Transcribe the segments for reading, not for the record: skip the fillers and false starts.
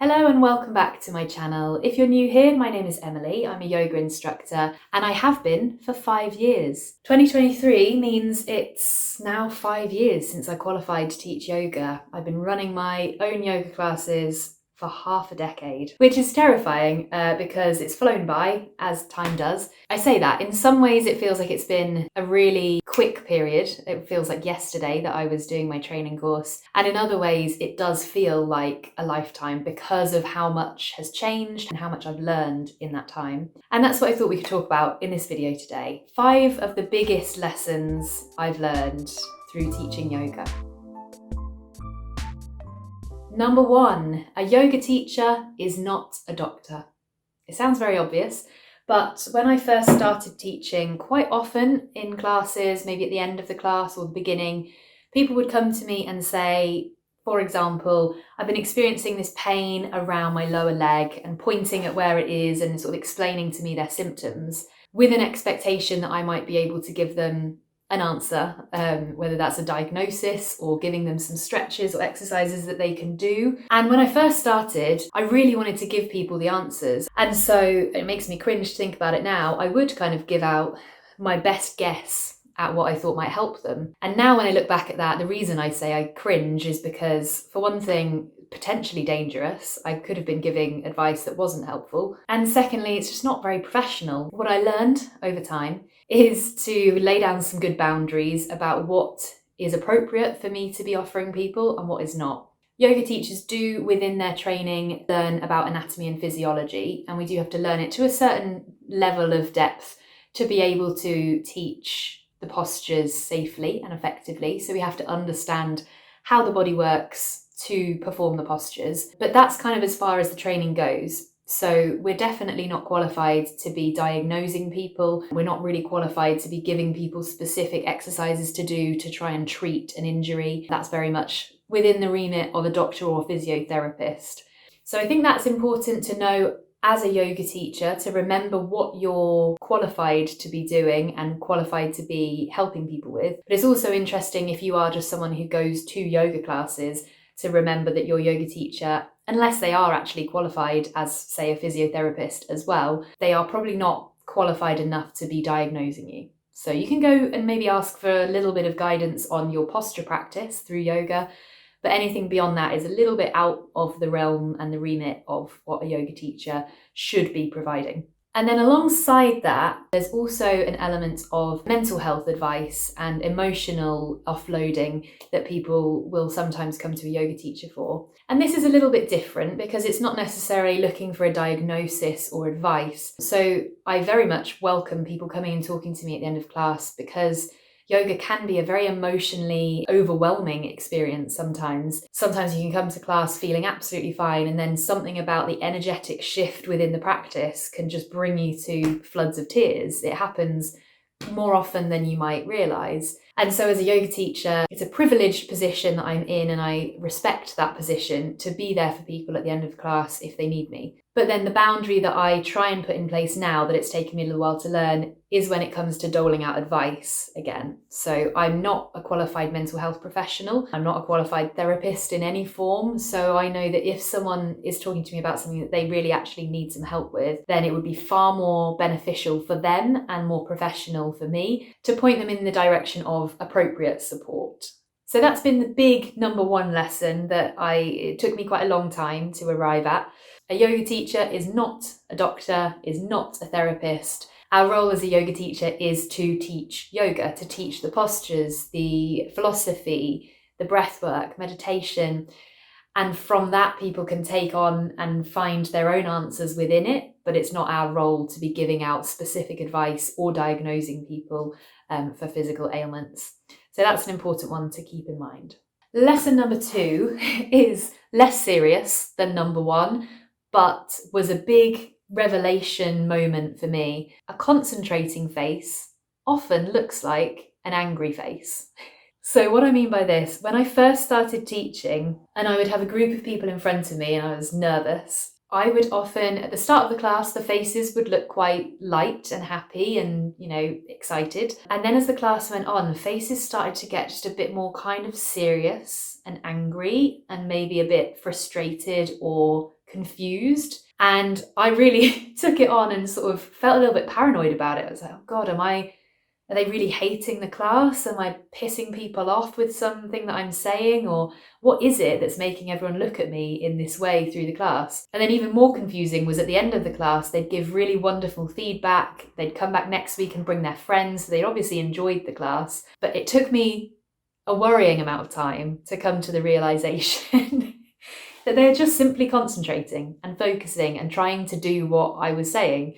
Hello and welcome back to my channel. If you're new here, my name is Emily. I'm a yoga instructor and I have been for 5 years. 2023 means it's now 5 years since I qualified to teach yoga. I've been running my own yoga classes for half a decade, which is terrifying because it's flown by, as time does. I say that, in some ways it feels like it's been a really quick period. It feels like yesterday that I was doing my training course. And in other ways, it does feel like a lifetime because of how much has changed and how much I've learned in that time. And that's what I thought we could talk about in this video today. 5 of the biggest lessons I've learned through teaching yoga. Number 1, a yoga teacher is not a doctor. It sounds very obvious, but when I first started teaching, quite often in classes, maybe at the end of the class or the beginning, people would come to me and say, for example, I've been experiencing this pain around my lower leg, and pointing at where it is and sort of explaining to me their symptoms with an expectation that I might be able to give them an answer, whether that's a diagnosis or giving them some stretches or exercises that they can do. And when I first started, I really wanted to give people the answers. And so it makes me cringe to think about it now. I would kind of give out my best guess at what I thought might help them. And now when I look back at that, the reason I say I cringe is because, for one thing, potentially dangerous. I could have been giving advice that wasn't helpful. And secondly, it's just not very professional. What I learned over time is to lay down some good boundaries about what is appropriate for me to be offering people and what is not. Yoga teachers do, within their training, learn about anatomy and physiology, and we do have to learn it to a certain level of depth to be able to teach the postures safely and effectively. So we have to understand how the body works to perform the postures, but that's kind of as far as the training goes. So we're definitely not qualified to be diagnosing people. We're not really qualified to be giving people specific exercises to do to try and treat an injury. That's very much within the remit of a doctor or physiotherapist. So I think that's important to know as a yoga teacher, to remember what you're qualified to be doing and qualified to be helping people with. But it's also interesting, if you are just someone who goes to yoga classes, to remember that your yoga teacher, unless they are actually qualified as, say, a physiotherapist as well, they are probably not qualified enough to be diagnosing you. So you can go and maybe ask for a little bit of guidance on your posture practice through yoga, but anything beyond that is a little bit out of the realm and the remit of what a yoga teacher should be providing. And then alongside that, there's also an element of mental health advice and emotional offloading that people will sometimes come to a yoga teacher for. And this is a little bit different because it's not necessarily looking for a diagnosis or advice. So I very much welcome people coming and talking to me at the end of class, because yoga can be a very emotionally overwhelming experience sometimes. Sometimes you can come to class feeling absolutely fine, and then something about the energetic shift within the practice can just bring you to floods of tears. It happens more often than you might realise. And so as a yoga teacher, it's a privileged position that I'm in, and I respect that position to be there for people at the end of class if they need me. But then the boundary that I try and put in place now, that it's taken me a little while to learn, is when it comes to doling out advice again. So I'm not a qualified mental health professional. I'm not a qualified therapist in any form. So I know that if someone is talking to me about something that they really actually need some help with, then it would be far more beneficial for them and more professional for me to point them in the direction of appropriate support. So that's been the big number 1 lesson that it took me quite a long time to arrive at. A yoga teacher is not a doctor, is not a therapist. Our role as a yoga teacher is to teach yoga, to teach the postures, the philosophy, the breath work, meditation. And from that, people can take on and find their own answers within it, but it's not our role to be giving out specific advice or diagnosing people for physical ailments. So that's an important one to keep in mind. Lesson number 2 is less serious than number 1, but was a big revelation moment for me. A concentrating face often looks like an angry face. So what I mean by this, when I first started teaching and I would have a group of people in front of me and I was nervous, I would often, at the start of the class, the faces would look quite light and happy and, excited. And then as the class went on, the faces started to get just a bit more kind of serious and angry and maybe a bit frustrated or confused. And I really took it on and sort of felt a little bit paranoid about it. I was like, oh God, are they really hating the class? Am I pissing people off with something that I'm saying? Or what is it that's making everyone look at me in this way through the class? And then even more confusing was at the end of the class, they'd give really wonderful feedback. They'd come back next week and bring their friends. So they'd obviously enjoyed the class. But it took me a worrying amount of time to come to the realization that they're just simply concentrating and focusing and trying to do what I was saying.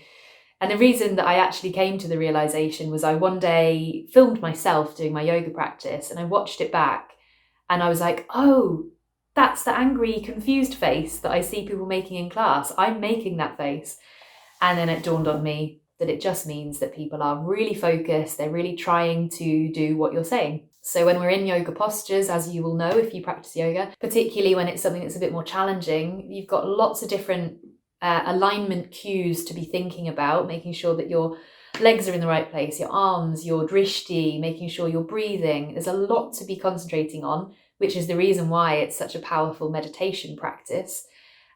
And the reason that I actually came to the realization was I one day filmed myself doing my yoga practice and I watched it back and I was like, oh, that's the angry, confused face that I see people making in class. I'm making that face. And then it dawned on me that it just means that people are really focused. They're really trying to do what you're saying. So when we're in yoga postures, as you will know if you practice yoga, particularly when it's something that's a bit more challenging, you've got lots of different alignment cues to be thinking about, making sure that your legs are in the right place, your arms, your drishti, making sure you're breathing. There's a lot to be concentrating on, which is the reason why it's such a powerful meditation practice.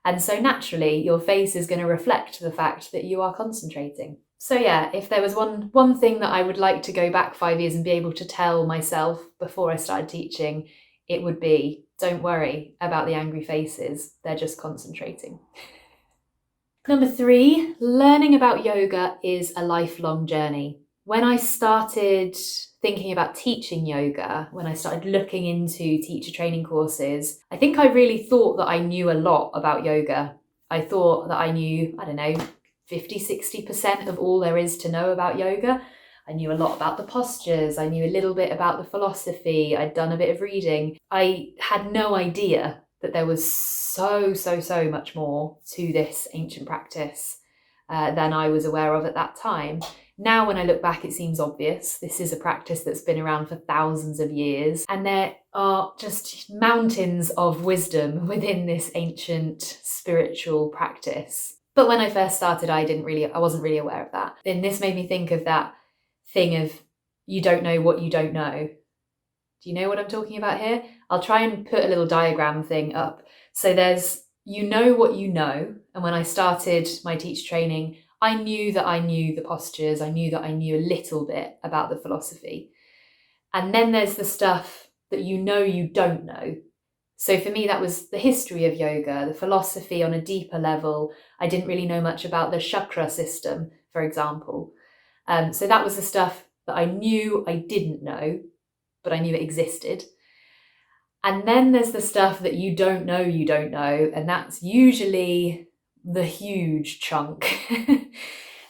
And so naturally, your face is going to reflect the fact that you are concentrating. So yeah, if there was one thing that I would like to go back 5 years and be able to tell myself before I started teaching, it would be, don't worry about the angry faces. They're just concentrating. Number 3, learning about yoga is a lifelong journey. When I started thinking about teaching yoga, when I started looking into teacher training courses, I think I really thought that I knew a lot about yoga. I thought that I knew, 50-60% of all there is to know about yoga. I knew a lot about the postures. I knew a little bit about the philosophy. I'd done a bit of reading. I had no idea that there was so much more to this ancient practice than I was aware of at that time. Now, when I look back, it seems obvious. This is a practice that's been around for thousands of years, and there are just mountains of wisdom within this ancient spiritual practice. But when I first started, I wasn't really aware of that. Then this made me think of that thing of you don't know what you don't know. Do you know what I'm talking about here? I'll try and put a little diagram thing up. So there's, you know what you know. And when I started my teacher training, I knew that I knew the postures. I knew that I knew a little bit about the philosophy. And then there's the stuff that you know you don't know. So for me, that was the history of yoga, the philosophy on a deeper level. I didn't really know much about the chakra system, for example. So that was the stuff that I knew I didn't know, but I knew it existed. And then there's the stuff that you don't know, and that's usually the huge chunk.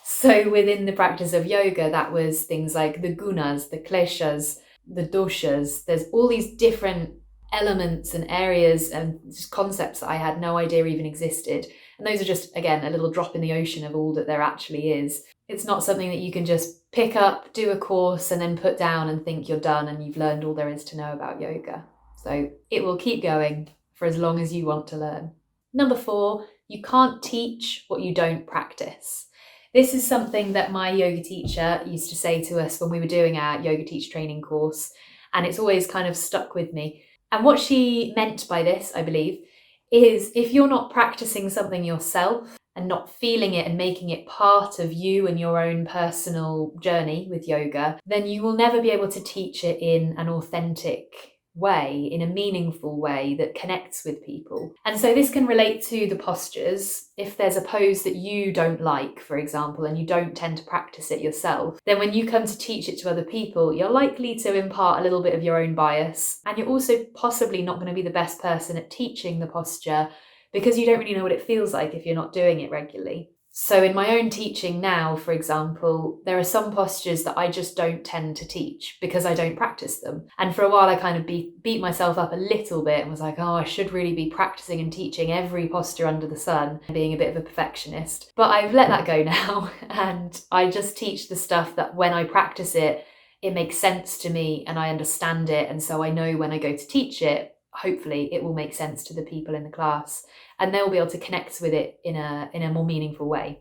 So within the practice of yoga, that was things like the gunas, the kleshas, the doshas. There's all these different elements and areas and just concepts that I had no idea even existed. And those are just, again, a little drop in the ocean of all that there actually is. It's not something that you can just pick up, do a course, and then put down and think you're done and you've learned all there is to know about yoga. So it will keep going for as long as you want to learn. Number 4, you can't teach what you don't practice. This is something that my yoga teacher used to say to us when we were doing our yoga teacher training course, and it's always kind of stuck with me. And what she meant by this, I believe, is if you're not practicing something yourself and not feeling it and making it part of you and your own personal journey with yoga, then you will never be able to teach it in an authentic way, in a meaningful way that connects with people. And so this can relate to the postures. If there's a pose that you don't like, for example, and you don't tend to practice it yourself, then when you come to teach it to other people, you're likely to impart a little bit of your own bias, and you're also possibly not going to be the best person at teaching the posture because you don't really know what it feels like if you're not doing it regularly. So in my own teaching now, for example, there are some postures that I just don't tend to teach because I don't practice them. And for a while I kind of beat myself up a little bit and was like, oh, I should really be practicing and teaching every posture under the sun and being a bit of a perfectionist. But I've let that go now and I just teach the stuff that when I practice it, it makes sense to me and I understand it. And so I know when I go to teach it, hopefully it will make sense to the people in the class and they'll be able to connect with it in a more meaningful way.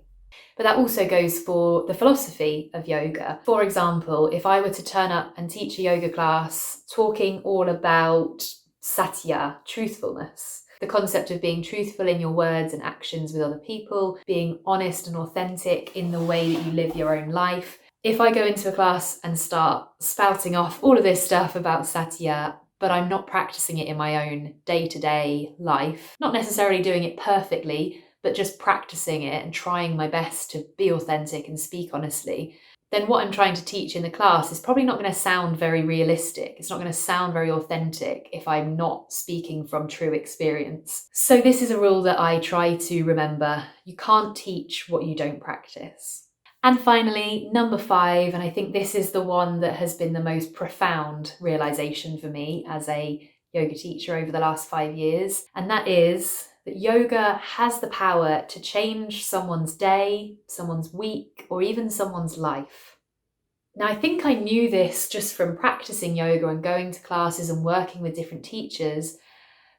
But that also goes for the philosophy of yoga. For example, if I were to turn up and teach a yoga class talking all about satya, truthfulness, The concept of being truthful in your words and actions with other people, being honest and authentic in the way that you live your own life. If I go into a class and start spouting off all of this stuff about Satya, but I'm not practicing it in my own day-to-day life, not necessarily doing it perfectly, but just practicing it and trying my best to be authentic and speak honestly, then what I'm trying to teach in the class is probably not going to sound very realistic. It's not going to sound very authentic if I'm not speaking from true experience. So this is a rule that I try to remember. You can't teach what you don't practice. And finally, number 5, and I think this is the one that has been the most profound realization for me as a yoga teacher over the last 5 years, and that is that yoga has the power to change someone's day, someone's week, or even someone's life. Now, I think I knew this just from practicing yoga and going to classes and working with different teachers,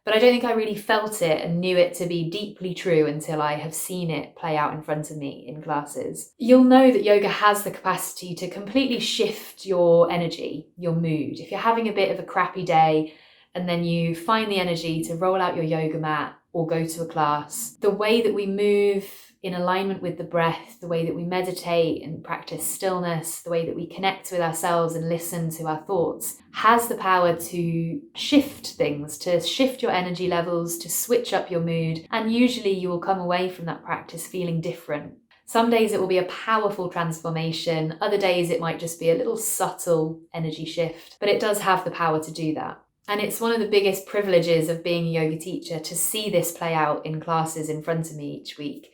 but I don't think I really felt it and knew it to be deeply true until I have seen it play out in front of me in classes. You'll know that yoga has the capacity to completely shift your energy, your mood. If you're having a bit of a crappy day and then you find the energy to roll out your yoga mat or go to a class, the way that we move in alignment with the breath, the way that we meditate and practice stillness, the way that we connect with ourselves and listen to our thoughts, has the power to shift things, to shift your energy levels, to switch up your mood. And usually you will come away from that practice feeling different. Some days it will be a powerful transformation. Other days it might just be a little subtle energy shift, but it does have the power to do that. And it's one of the biggest privileges of being a yoga teacher to see this play out in classes in front of me each week.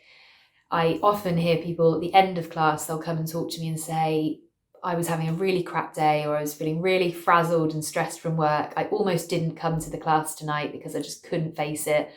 I often hear people at the end of class, they'll come and talk to me and say, I was having a really crap day, or I was feeling really frazzled and stressed from work. I almost didn't come to the class tonight because I just couldn't face it.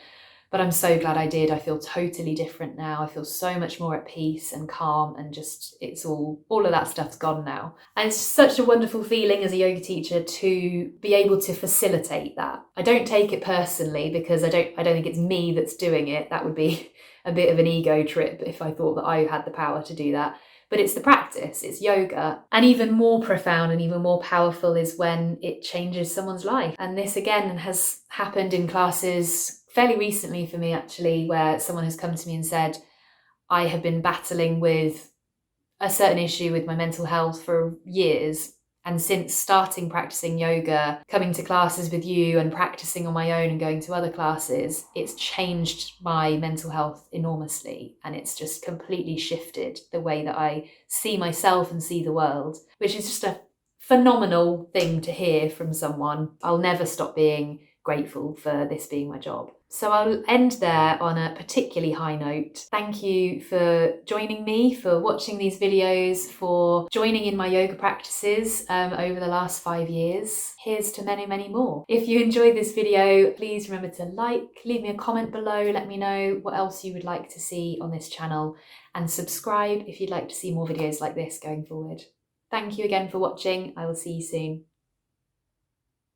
But I'm so glad I did. I feel totally different now. I feel so much more at peace and calm, and just it's all of that stuff's gone now. And it's such a wonderful feeling as a yoga teacher to be able to facilitate that. I don't take it personally because I don't think it's me that's doing it. That would be a bit of an ego trip if I thought that I had the power to do that. But it's the practice, it's yoga. And even more profound and even more powerful is when it changes someone's life. And this again has happened in classes fairly recently for me actually, where someone has come to me and said, I have been battling with a certain issue with my mental health for years. And since starting practicing yoga, coming to classes with you and practicing on my own and going to other classes, it's changed my mental health enormously. And it's just completely shifted the way that I see myself and see the world, which is just a phenomenal thing to hear from someone. I'll never stop being grateful for this being my job. So I'll end there on a particularly high note. Thank you for joining me, for watching these videos, for joining in my yoga practices over the last 5 years. Here's to many, many more. If you enjoyed this video, please remember to leave me a comment below, let me know what else you would like to see on this channel, and subscribe if you'd like to see more videos like this going forward. Thank you again for watching. I will see you soon.